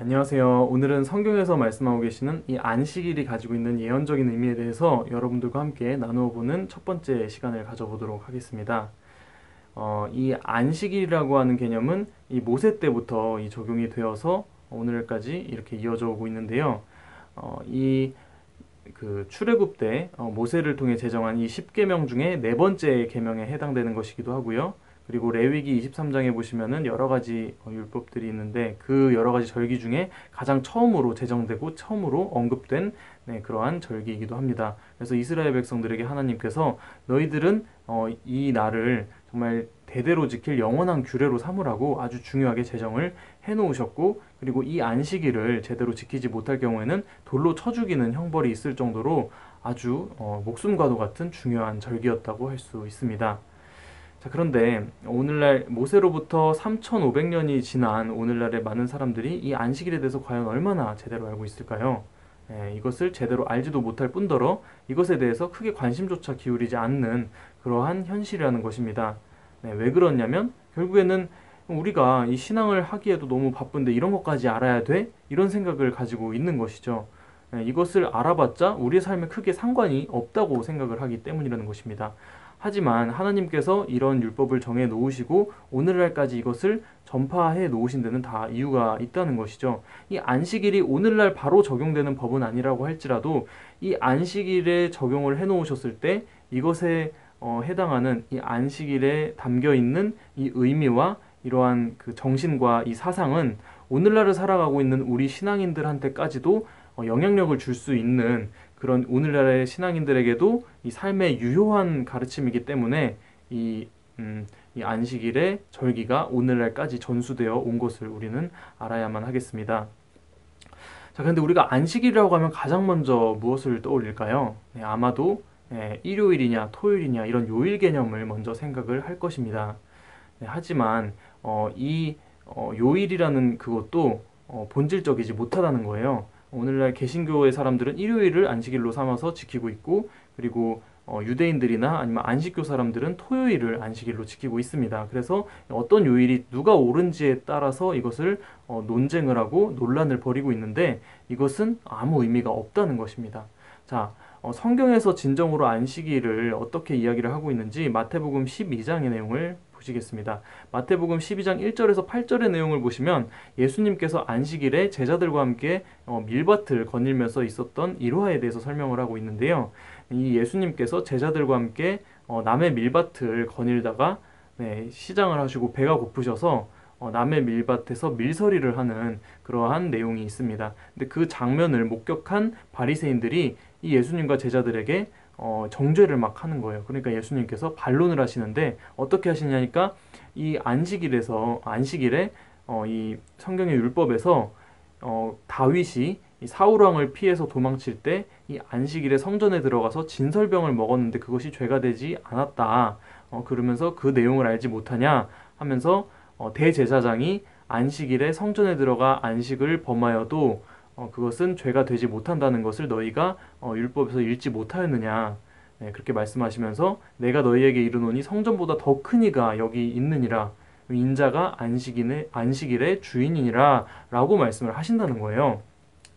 안녕하세요. 오늘은 성경에서 말씀하고 계시는 이 안식일이 가지고 있는 예언적인 의미에 대해서 여러분들과 함께 나누어 보는 첫 번째 시간을 가져보도록 하겠습니다. 이 안식일이라고 하는 개념은 이 모세 때부터 이 적용이 되어서 오늘까지 이렇게 이어져 오고 있는데요. 이 출애굽 때 모세를 통해 제정한 이 10계명 중에 네 번째 계명에 해당되는 것이기도 하고요. 그리고 레위기 23장에 보시면은 여러 가지 율법들이 있는데 그 여러 가지 절기 중에 가장 처음으로 제정되고 처음으로 언급된 그러한 절기이기도 합니다. 그래서 이스라엘 백성들에게 하나님께서 너희들은 이 날을 정말 대대로 지킬 영원한 규례로 삼으라고 아주 중요하게 제정을 해놓으셨고, 그리고 이 안식일을 제대로 지키지 못할 경우에는 돌로 쳐 죽이는 형벌이 있을 정도로 아주 목숨과도 같은 중요한 절기였다고 할 수 있습니다. 자, 그런데 오늘날 모세로부터 3,500년이 지난 오늘날의 많은 사람들이 이 안식일에 대해서 과연 얼마나 제대로 알고 있을까요? 이것을 제대로 알지도 못할 뿐더러 이것에 대해서 크게 관심조차 기울이지 않는 그러한 현실이라는 것입니다. 왜 그러냐면 결국에는 우리가 이 신앙을 하기에도 너무 바쁜데 이런 것까지 알아야 돼? 이런 생각을 가지고 있는 것이죠. 이것을 알아봤자 우리의 삶에 크게 상관이 없다고 생각을 하기 때문이라는 것입니다. 하지만 하나님께서 이런 율법을 정해 놓으시고 오늘날까지 이것을 전파해 놓으신 데는 다 이유가 있다는 것이죠. 이 안식일이 오늘날 바로 적용되는 법은 아니라고 할지라도 이 안식일에 적용을 해 놓으셨을 때 이것에 해당하는 이 안식일에 담겨 있는 이 의미와 이러한 그 정신과 이 사상은 오늘날을 살아가고 있는 우리 신앙인들한테까지도 영향력을 줄 수 있는 그런 오늘날의 신앙인들에게도 이 삶의 유효한 가르침이기 때문에 이 안식일의 절기가 오늘날까지 전수되어 온 것을 우리는 알아야만 하겠습니다. 자, 그런데 우리가 안식일이라고 하면 가장 먼저 무엇을 떠올릴까요? 아마도 일요일이냐 토요일이냐 이런 요일 개념을 먼저 생각을 할 것입니다. 하지만 이 요일이라는 그것도 본질적이지 못하다는 거예요. 오늘날 개신교의 사람들은 일요일을 안식일로 삼아서 지키고 있고, 그리고 유대인들이나 아니면 안식교 사람들은 토요일을 안식일로 지키고 있습니다. 그래서 어떤 요일이 누가 옳은지에 따라서 이것을 논쟁을 하고 논란을 벌이고 있는데 이것은 아무 의미가 없다는 것입니다. 자, 성경에서 진정으로 안식일을 어떻게 이야기를 하고 있는지 마태복음 12장의 내용을 보시겠습니다. 마태복음 12장 1절에서 8절의 내용을 보시면 예수님께서 안식일에 제자들과 함께 밀밭을 거닐면서 있었던 일화에 대해서 설명을 하고 있는데요. 이 예수님께서 제자들과 함께 남의 밀밭을 거닐다가 시장을 하시고 배가 고프셔서 남의 밀밭에서 밀서리를 하는 그러한 내용이 있습니다. 근데 그 장면을 목격한 바리새인들이 이 예수님과 제자들에게 정죄를 막 하는 거예요. 그러니까 예수님께서 반론을 하시는데 어떻게 하시냐니까 이 안식일에 이 성경의 율법에서 다윗이 이 사울 왕을 피해서 도망칠 때 이 안식일에 성전에 들어가서 진설병을 먹었는데 그것이 죄가 되지 않았다. 그러면서 그 내용을 알지 못하냐 하면서 대제사장이 안식일에 성전에 들어가 안식을 범하여도 그것은 죄가 되지 못한다는 것을 너희가 율법에서 읽지 못하였느냐. 그렇게 말씀하시면서 내가 너희에게 이르노니 성전보다 더 큰 이가 여기 있느니라. 인자가 안식일의 주인이니라 라고 말씀을 하신다는 거예요.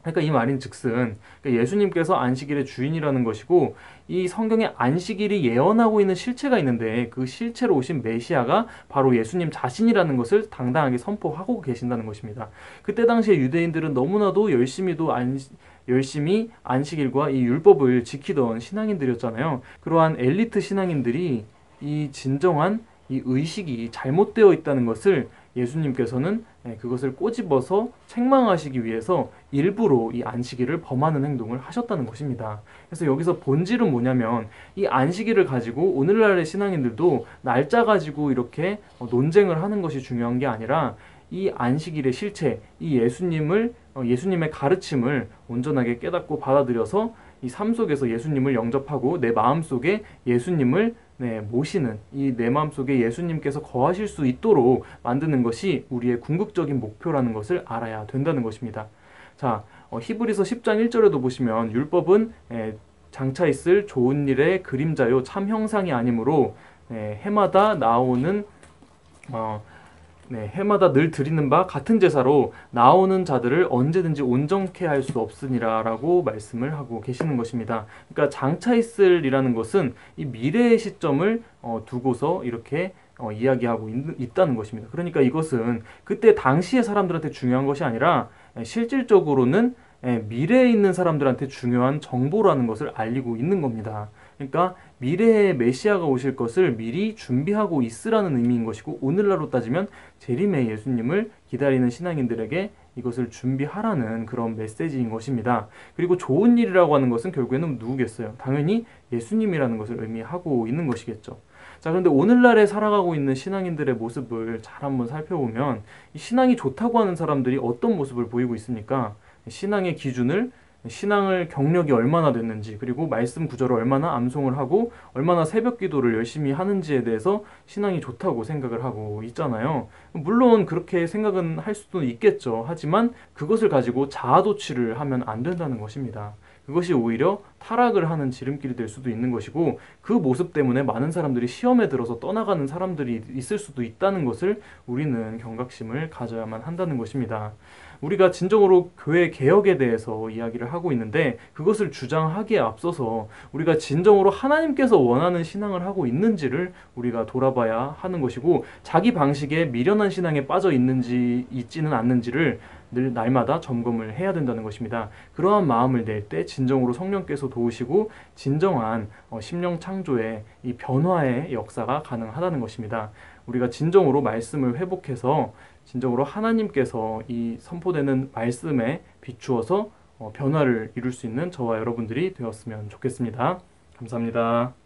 그러니까 이 말인즉슨 예수님께서 안식일의 주인이라는 것이고 이 성경에 안식일이 예언하고 있는 실체가 있는데 그 실체로 오신 메시아가 바로 예수님 자신이라는 것을 당당하게 선포하고 계신다는 것입니다. 그때 당시에 유대인들은 너무나도 열심히 안식일과 이 율법을 지키던 신앙인들이었잖아요. 그러한 엘리트 신앙인들이 이 진정한 이 의식이 잘못되어 있다는 것을 예수님께서는 그것을 꼬집어서 책망하시기 위해서 일부러 이 안식일을 범하는 행동을 하셨다는 것입니다. 그래서 여기서 본질은 뭐냐면 이 안식일을 가지고 오늘날의 신앙인들도 날짜 가지고 이렇게 논쟁을 하는 것이 중요한 게 아니라 이 안식일의 실체, 이 예수님의 가르침을 온전하게 깨닫고 받아들여서 이 삶 속에서 예수님을 영접하고 내 마음속에 예수님을 모시는 이 내 마음속에 예수님께서 거하실 수 있도록 만드는 것이 우리의 궁극적인 목표라는 것을 알아야 된다는 것입니다. 자, 히브리서 10장 1절에도 보시면 율법은 장차 있을 좋은 일의 그림자요 참 형상이 아니므로 해마다 나오는 네, 해마다 늘 드리는 바 같은 제사로 나오는 자들을 언제든지 온전케 할 수 없으니라라고 말씀을 하고 계시는 것입니다. 그러니까 장차 있을이라는 것은 이 미래의 시점을 두고서 이렇게 이야기하고 있다는 것입니다. 그러니까 이것은 그때 당시의 사람들한테 중요한 것이 아니라 실질적으로는 미래에 있는 사람들한테 중요한 정보라는 것을 알리고 있는 겁니다. 그러니까 미래에 메시아가 오실 것을 미리 준비하고 있으라는 의미인 것이고, 오늘날로 따지면 재림의 예수님을 기다리는 신앙인들에게 이것을 준비하라는 그런 메시지인 것입니다. 그리고 좋은 일이라고 하는 것은 결국에는 누구겠어요? 당연히 예수님이라는 것을 의미하고 있는 것이겠죠. 자, 그런데 오늘날에 살아가고 있는 신앙인들의 모습을 잘 한번 살펴보면 이 신앙이 좋다고 하는 사람들이 어떤 모습을 보이고 있습니까? 신앙의 기준을, 신앙을 경력이 얼마나 됐는지, 그리고 말씀 구절을 얼마나 암송을 하고 얼마나 새벽 기도를 열심히 하는지에 대해서 신앙이 좋다고 생각을 하고 있잖아요. 물론 그렇게 생각은 할 수도 있겠죠. 하지만 그것을 가지고 자아도취를 하면 안 된다는 것입니다. 그것이 오히려 타락을 하는 지름길이 될 수도 있는 것이고, 그 모습 때문에 많은 사람들이 시험에 들어서 떠나가는 사람들이 있을 수도 있다는 것을 우리는 경각심을 가져야만 한다는 것입니다. 우리가 진정으로 교회 개혁에 대해서 이야기를 하고 있는데, 그것을 주장하기에 앞서서 우리가 진정으로 하나님께서 원하는 신앙을 하고 있는지를 우리가 돌아봐야 하는 것이고, 자기 방식에 미련한 신앙에 빠져 있는지 있지는 않는지를 늘 날마다 점검을 해야 된다는 것입니다. 그러한 마음을 낼 때 진정으로 성령께서 도우시고 진정한 심령 창조의 이 변화의 역사가 가능하다는 것입니다. 우리가 진정으로 말씀을 회복해서 진정으로 하나님께서 이 선포되는 말씀에 비추어서 변화를 이룰 수 있는 저와 여러분들이 되었으면 좋겠습니다. 감사합니다.